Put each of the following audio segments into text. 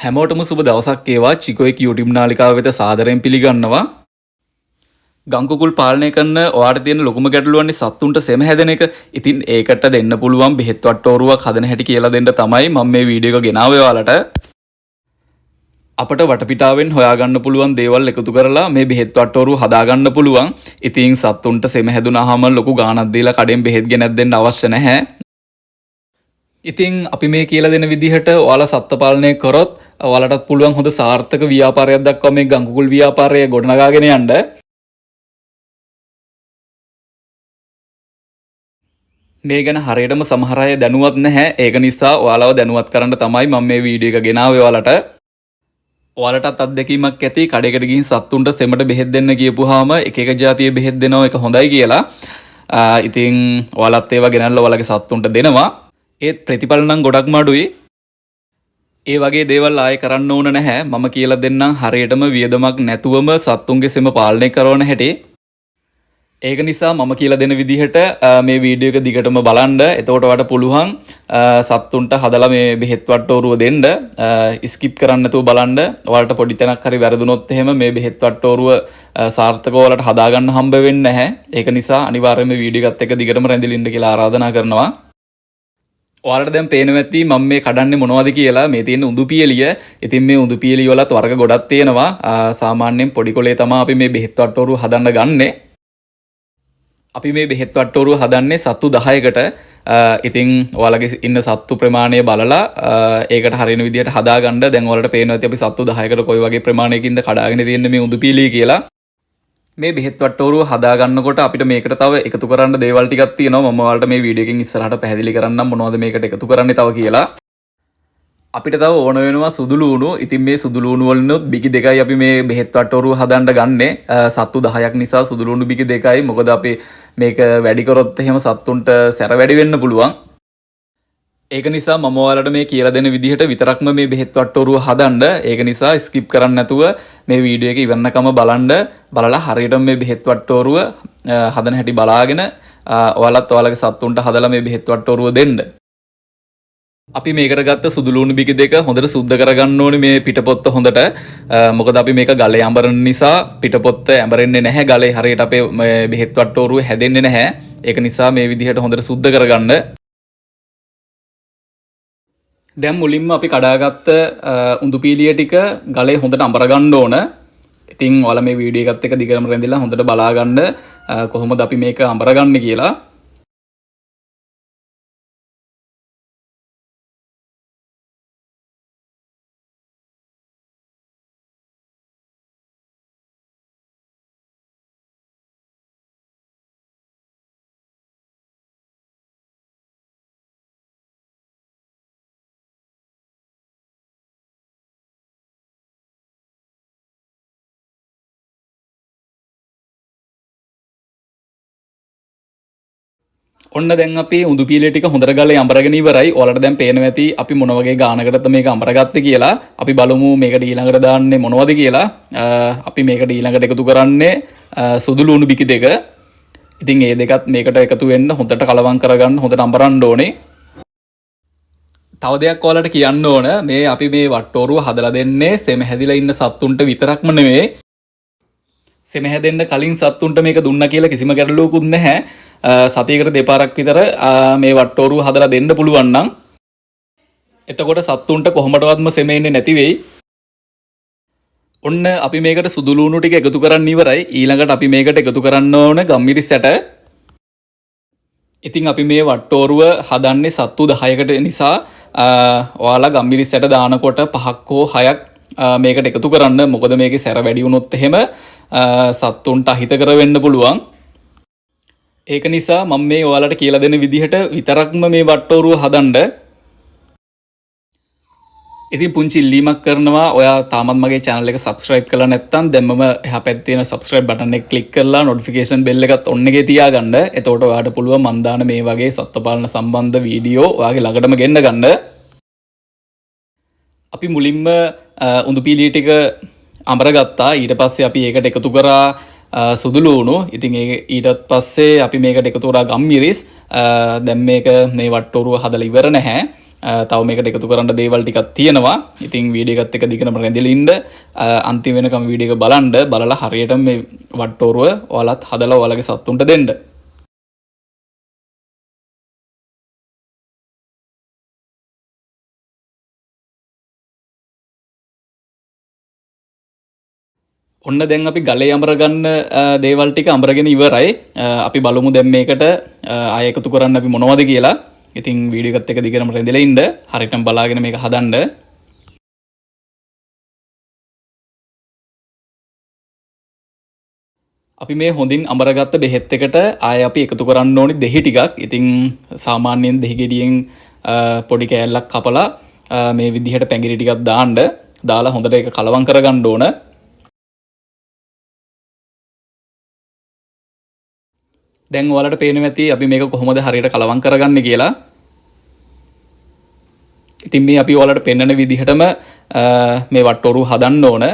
හැමෝටම සුබ දවසක් වේවා. චිකෝෙක් YouTube නාලිකාව වෙත සාදරයෙන් පිළිගන්නවා. ගංකුකුල් පාලනය කරන ඔයාට තියෙන ලොකුම ගැටලුවන්නේ සත්තුන්ට සෙම හැදෙන එක. ඉතින් ඒකට දෙන්න පුළුවන් බෙහෙත් වට්ටෝරුවක් හදන හැටි කියලා දෙන්න තමයි මම මේ වීඩියෝ එක ගෙනාවේ ඔයාලට. අපට වටපිටාවෙන් හොයාගන්න පුළුවන් දේවල් එකතු කරලා මේ බෙහෙත් වට්ටෝරුව හදාගන්න පුළුවන්. ඉතින් සත්තුන්ට සෙම හැදුනහම ලොකු ගාණක් දීලා කඩෙන් බෙහෙත් ගෙනත් දෙන්න අවශ්‍ය නැහැ. ඉතින් අපි මේ කියලා දෙන විදිහට ඔයාලා සත්ත්ව පාලනය කරොත් ඔයාලටත් පුළුවන් හොඳ සාර්ථක ව්‍යාපාරයක් දක්වා මේ ගංකුකුල් ව්‍යාපාරය ගොඩනගාගෙන යන්න. මේ ගැන හරියටම සමහර අය දැනුවත් නැහැ. ඒක නිසා ඔයාලව දැනුවත් කරන්න තමයි මම මේ වීඩියෝ එක ගෙනාවේ ඔයාලට. ඔයාලටත් අත්දැකීමක් ඇති කඩේකට ගිහින් සත්තුන්ට සෙමට බෙහෙත් දෙන්න කියපුවාම එක එක જાතියේ බෙහෙත් දෙනවා එක හොඳයි කියලා. ඉතින් ඔයාලත් ඒවා ගෙනල්ලා ඔයාලගේ සත්තුන්ට දෙනවා. ඒත් ප්‍රතිඵල නම් ගොඩක්ම අඩුයි. ඒ වගේ දේවල් ආයෙ කරන්න ඕන නැහැ. මම කියලා දෙන්නම් හරියටම වියදමක් නැතුවම සත්තුන්ගේ සෙම පාලනය කරන හැටි. ඒක නිසා මම කියලා දෙන විදිහට මේ වීඩියෝ එක දිගටම බලන්න. එතකොට ඔයාලට පුළුවන් සත්තුන්ට හදලා මේ බෙහෙත් වට්ටෝරුව දෙන්න. ස්කිප් කරන්න නැතුව බලන්න. ඔයාලට පොඩි තැනක් හරි වැරදුනොත් එහෙම මේ බෙහෙත් වට්ටෝරුව සාර්ථකව ඔයාලට හදාගන්න හම්බ වෙන්නේ නැහැ. ඒක නිසා අනිවාර්යයෙන්ම වීඩියෝ එකත් එක්ක දිගටම රැඳිලා ඉන්න කියලා ආරාධනා කරනවා. ඔයාලට දැන් පේනවා ඇති මම මේ කඩන්නේ මොනවද කියලා. මේ තියෙන උඳු පියලිය. ඉතින් මේ උඳු පියලිය වලත් වර්ග ගොඩක් තියෙනවා. සාමාන්‍යයෙන් පොඩි කොලේ තමයි අපි මේ බෙහෙත් වට්ටෝරුව හදන්න ගන්නෙ. අපි මේ බෙහෙත් වට්ටෝරුව හදන්නේ සත්තු 10කට. ඉතින් ඔයාලගේ ඉන්න සත්තු ප්‍රමාණය බලලා ඒකට හරියන විදිහට හදාගන්න. දැන් ඔයාලට පේනවා ඇති අපි සත්තු 10කට කොයි වගේ ප්‍රමාණයකින්ද කඩාගෙන තියෙන්නේ මේ උඳු පියලිය කියලා. මේ බෙහෙත් වට්ටෝරුව හදාගන්නකොට අපිට මේකට තව එකතු කරන්න දේවල් ටිකක් තියෙනවා. මම ඔයාලට මේ වීඩියෝ එකෙන් ඉස්සරහට පැහැදිලි කරන්නම් මොනවද මේකට එකතු කරන්නේ තව කියලා. අපිට තව ඕන වෙනවා සුදු ලූණු. ඉතින් මේ සුදු ලූණු වලිනුත් බිකි දෙකයි අපි මේ බෙහෙත් වට්ටෝරුව හදන්න ගන්නෙ. සත්තු 10ක් නිසා සුදු ලූණු බිකි දෙකයි. මොකද අපි මේක වැඩි කරොත් එහෙම සත්තුන්ට සැර වැඩි වෙන්න පුළුවන්. ඒක නිසා මම ඔයාලට මේ කියලා දෙන විදිහට විතරක්ම මේ බෙහෙත් වට්ටෝරුව හදන්න. ඒක නිසා ස්කිප් කරන්න නැතුව මේ වීඩියෝ එක ඉවරනකම බලන්න. බලලා හරියටම මේ බෙහෙත් වට්ටෝරුව හදන හැටි බලාගෙන ඔයාලත් ඔයාලගේ සත්තුන්ට හදලා මේ බෙහෙත් වට්ටෝරුව දෙන්න. අපි මේකට ගත්ත සුදු ලූණු බිකි දෙක හොඳට සුද්ධ කරගන්න ඕනේ මේ පිටපොත්ත හොඳට. මොකද අපි මේක ගලේ අඹරන නිසා පිටපොත්ත ඇඹරෙන්නේ නැහැ. ගලේ හරියට අපේ බෙහෙත් වට්ටෝරුව හැදෙන්නේ නැහැ. ඒක නිසා මේ විදිහට හොඳට සුද්ධ කරගන්න. දැන් මුලින්ම අපි කඩාගත්ත උඳු පීලිය ටික ගලේ හොඳට අඹර ගන්න ඕන. ඉතින් ඔයාලා මේ වීඩියෝ එකත් එක්ක දිගටම රැඳිලා හොඳට බලා ගන්න කොහොමද අපි මේක අඹරගන්නේ කියලා. ඔන්න දැන් අපි උඳු පීලිය ටික හොඳට ගලේ අඹරගෙන ඉවරයි. ඔයාලට දැන් පේනවා ඇති අපි මොන වගේ ගානකටද මේක අඹරගත්තේ කියලා. අපි බලමු මේකට ඊළඟට දාන්නේ මොනවද කියලා. අපි මේකට ඊළඟට එකතු කරන්නේ සුදු ලූණු බිකි දෙක. ඉතින් මේ දෙකත් මේකට එකතු වෙන්න හොඳට කලවම් කරගන්න හොඳට අඹරන්න ඕනේ. තව දෙයක් ඔයාලට කියන්න ඕන. මේ අපි මේ වට්ටෝරුව හදලා දෙන්නේ සෙම හැදිලා ඉන්න සත්තුන්ට විතරක්ම නෙවෙයි. සෙම හැදෙන්න කලින් සත්තුන්ට මේක දුන්නා කියලා කිසිම ගැටලුවකුත් නැහැ. සතියකට දෙපාරක් විතර මේ වට්ටෝරුව හදලා දෙන්න පුළුවන් නම් එතකොට සත්තුන්ට කොහොමඩවත්ම සෙම එන්නේ නැති වෙයි. ඔන්න අපි මේකට සුදු ලූණු ටික එකතු කරන්න ඉවරයි. ඊළඟට අපි මේකට එකතු කරන්න ඕන ගම්මිරිස් ඇට. ඉතින් අපි මේ වට්ටෝරුව හදන්නේ සත්තු 10කට නිසා ඔයාලා ගම්මිරිස් ඇට දානකොට 5ක් හෝ 6ක් මේකට එකතු කරන්න. මොකද මේකේ සැර වැඩි වුණොත් එහෙම සත්තුන්ට අහිතකර වෙන්න පුළුවන්. ඒක නිසා මම මේ ඔයාලට කියලා දෙන විදිහට විතරක්ම මේ වට්ටෝරුව හදන්න. ඉතින් පුංචි ඉල්ලීමක් කරනවා. ඔයා තාමත් මගේ channel එක subscribe කරලා නැත්නම් දැම්මම එහා පැත්තේ තියෙන subscribe button එක click කරලා notification bell එකත් on එකේ තියාගන්න. එතකොට ඔයාලට පුළුවන් මම දාන මේ වගේ සත්ත්ව පාලන සම්බන්ධ වීඩියෝ ඔයාගේ ළඟටම ගෙන්න ගන්න. අපි මුලින්ම උඳු පීලිය ටික අඹරගත්තා. ඊට පස්සේ අපි ඒකට එකතු කරා සුදු ලූණු. ඉතින් ඊටත් පස්සේ අපි මේකට එකතු කරා ගම්මිරිස්. දැන් මේක මේ වට්ටෝරුව හදලා ඉවර නැහැ. තව මේකට එකතු කරන්න දේවල් ටිකක් තියෙනවා. ඉතින් වීඩියෝ එකත් එක දිගටම රැඳිලා ඉන්න. අන්තිම වෙනකම් වීඩියෝ එක බලන්න. බලලා හරියට මේ වට්ටෝරුව ඔයාලත් හදලා ඔයාලගේ සත්තුන්ට දෙන්න. ඔන්න දැන් අපි ගලේ අඹර ගන්න දේවල් ටික අඹරගෙන ඉවරයි. අපි බලමු දැන් මේකට ආයෙ එකතු කරන්න අපි මොනවද කියලා. ඉතින් වීඩියෝ එකත් එක දිගටම රැඳිලා ඉන්න. හරියටම බලාගෙන මේක හදන්න. අපි මේ හොඳින් අඹරගත්ත බෙහෙත් එකට ආයෙ අපි එකතු කරන්න ඕනි දෙහි ටිකක්. ඉතින් සාමාන්‍යයෙන් දෙහි ගෙඩියෙන් පොඩි කෑල්ලක් කපලා මේ විදිහට පැංගිරි ටිකක් දාන්න. දාලා හොඳට ඒක කලවම් කරගන්න ඕන. දැන් ඔයාලට පේනවා ඇති අපි මේක කොහොමද හරියට කලවම් කරගන්නේ කියලා. ඉතින් මේ අපි ඔයාලට පෙන්වන විදිහටම මේ වට්ටෝරුව හදන්න ඕන.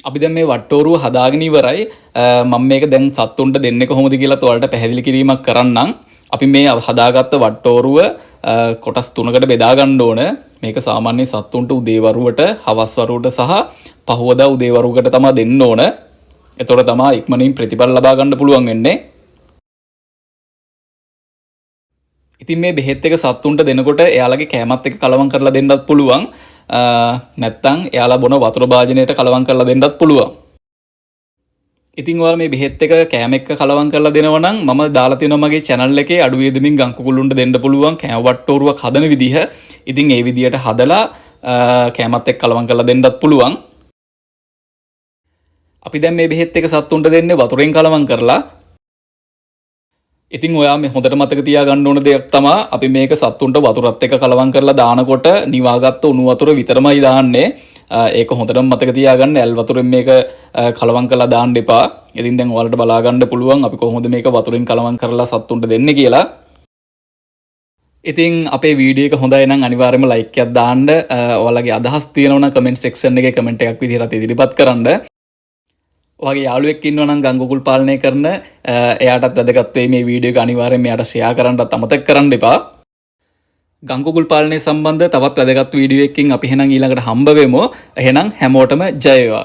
අපි දැන් මේ වට්ටෝරුව හදාගෙන ඉවරයි. මම මේක දැන් සත්තුන්ට දෙන්නේ කොහොමද කියලා ඔයාලට පැහැදිලි කිරීමක් කරන්නම්. අපි මේ හදාගත්ත වට්ටෝරුව කොටස් තුනකට බෙදා ගන්න ඕන. මේක සාමාන්‍ය සත්තුන්ට උදේ වරුවට, හවස් වරුවට සහ පහවදා උදේ වරුවකට තමයි දෙන්න ඕන. එතකොට තමයි ඉක්මනින් ප්‍රතිඵල ලබා ගන්න පුළුවන් වෙන්නේ. ඉතින් මේ බෙහෙත් එක සත්තුන්ට දෙනකොට එයාලගේ කෑමත් එක්ක කලවම් කරලා දෙන්නත් පුළුවන්. නැත්තම් එයාලා බොන වතුර භාජනයට කලවම් කරලා දෙන්නත් පුළුවන්. ඉතින් ඔයාලා මේ බෙහෙත් එක කෑම එක්ක කලවම් කරලා දෙනවා නම් මම දාලා තියෙනවා මගේ channel එකේ අඩු වේදමින් ගම් කුකුළුන්ට දෙන්න පුළුවන් කෑම වට්ටෝරුවක් හදන විදිහ. ඉතින් ඒ විදිහට හදලා කෑමත් එක්ක කලවම් කරලා දෙන්නත් පුළුවන්. අපි දැන් මේ බෙහෙත් එක සත්තුන්ට දෙන්නේ වතුරෙන් කලවම් කරලා. ඉතින් ඔයා මේ හොඳට මතක තියාගන්න ඕන දෙයක් තමයි අපි මේක සත්තුන්ට වතුරත් එක්ක කලවම් කරලා දානකොට නිවාගත්ත උණු වතුර විතරමයි දාන්නේ. ඒක හොඳටම මතක තියාගන්න. ඇල් වතුරෙන් මේක කලවම් කරලා දාන්න එපා. ඉතින් දැන් ඔයාලට බලා ගන්න පුළුවන් අපි කොහොමද මේක වතුරෙන් කලවම් කරලා සත්තුන්ට දෙන්නේ කියලා. ඉතින් අපේ වීඩියෝ එක හොඳයි නම් අනිවාර්යයෙන්ම ලයික් එකක් දාන්න. ඔයාලගේ අදහස් තියෙනවා නම් කමෙන්ට් සෙක්ෂන් එකේ කමෙන්ට් එකක් විදිහට ඉදිරිපත් කරන්න. ඔයාගේ යාළුවෙක් ඉන්නවා නම් ගම් කුකුල් පාලනය කරන එයාටත් වැදගත් වෙයි මේ වීඩියෝ එක අනිවාර්යයෙන් එයාට ෂෙයා කරන්නත් අමතක කරන්න එපා. ගම් කුකුල් පාලනය සම්බන්ධ තවත් වැදගත් වීඩියෝ එකකින් අපි එහෙනම් ඊළඟට හම්බ වෙමු. එහෙනම් හැමෝටම ජය වේවා.